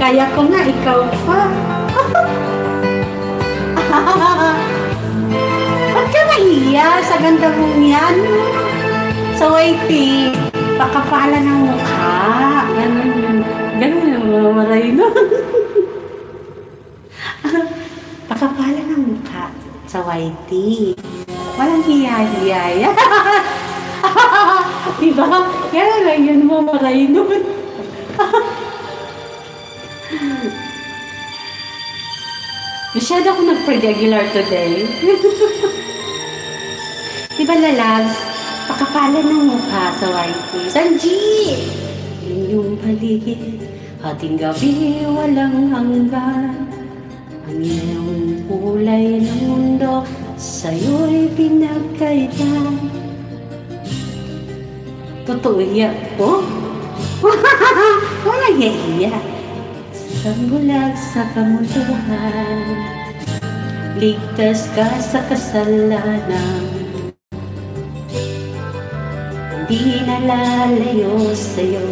Gaya ko nga, ikaw pa. Ba't ka nahiya sa ganda mong yan? Sa whitey, pakapalan ng mukha. Ganun yung mga maray no? Pakapalan ng mukha sa whitey. Walang hiya-hiya. Diba? Kaya lang yun mo maray no? Masyado ako nag-pre-regular today. Diba lalabs? Pakapalan ng mukha sa whitey. Sanji! Inyong paligid, ating gabi walang hanggan. Ang iyong kulay ng mundo, sa'yo'y pinagkaitan. Totoo iya po? Walang iya. Sa bulag sa kamunduhan, ligtas ka sa kasalanan. Di nalalayo sa'yo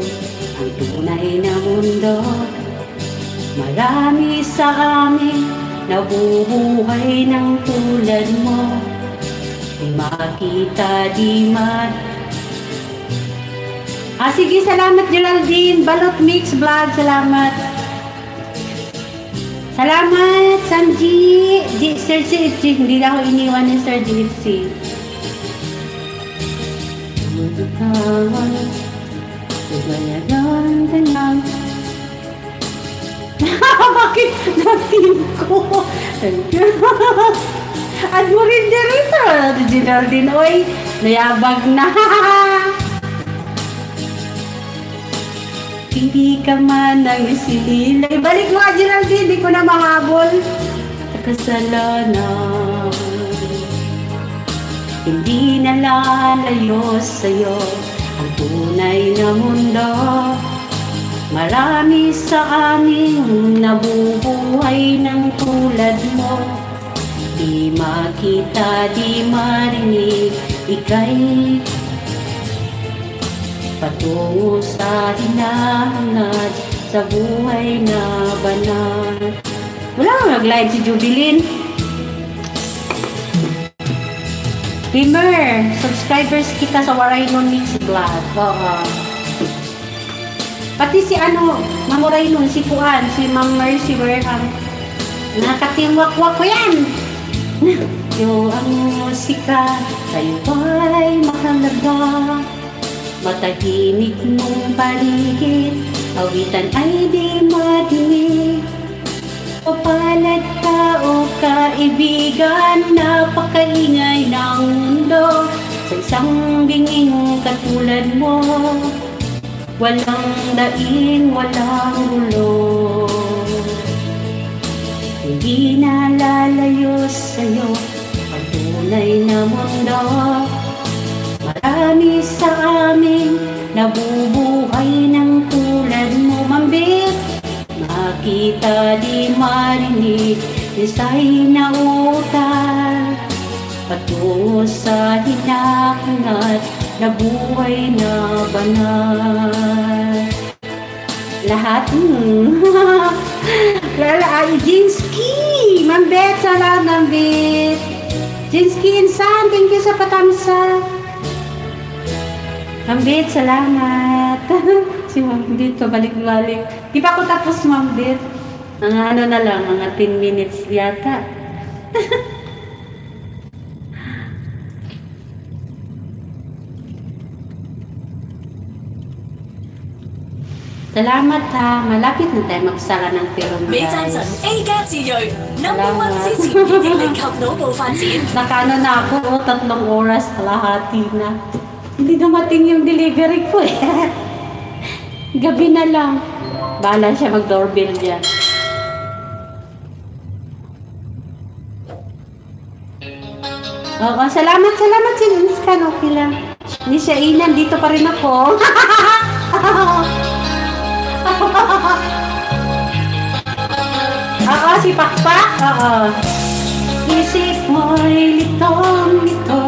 ang tunay na mundo. Marami sa amin nabubuhay ng tulad mo. Di makita, di sige, salamat Geraldine. Balot Mix Vlog, salamat. Salamat, Sanji. Sir GFC, hindi na ako iniwan ni Sir GFC. Bakit natin ko? At mo rin dito, Geraldine. Oy, nayabag na. Hindi ka man nang isililay. Balik mo, Geraldine, di ko na mahabol. Sa kasalanan, hindi nalalayo sa'yo ang tunay na mundo. Marami sa amin nabubuhay ng tulad mo. Di makita, di marinig, ika'y patungo sa hinahangad sa buhay na banal. Wala nga nag-live si Jubilin. Beamer, subscribers kita sa Waraynon Mix Vlog. Pati si Ma'am Waraynon, si Puan, si Ma'am Mercy Wareham. Nakatiwak-wak ko yan. Yung ang musika sa'yo ay mahalaga. Matahimik mong paligid, awitan ay di madinig. Papalad ka o kaibigan, napakaingay ng mundo. Sa isang binging katulad mo, walang daing, walang gulo. Hindi nalalayo sa'yo ang tunay na mundo. Marami sa amin nabubuhay ng tulad mo, Mambit. Makita di marinig, isa'y nautal patungo sa hinahangad na buhay na banal. Lahat Lala ay Jinsky, Mambet, salamat Mambet. Jinsky Insan, thank you sa patamsa. Mambet, salamat. Si Mambet, pabalik-balik. Di pa ako tapos, Mambet. Mga na lang, mga 10 minutes yata. Salamat ha. Malapit na tayo magsara ng film, guys. Nakano na ako, 3 oras, kalahati na. Hindi dumating yung delivery ko eh. Gabi na lang. Bahala siya mag-doorbell dyan. Oo, salamat si Inskan. Okay lang. Hindi siya inan, dito pa rin ako. Oo, si Pakpak. Oo. Isip mo'y litong-lito.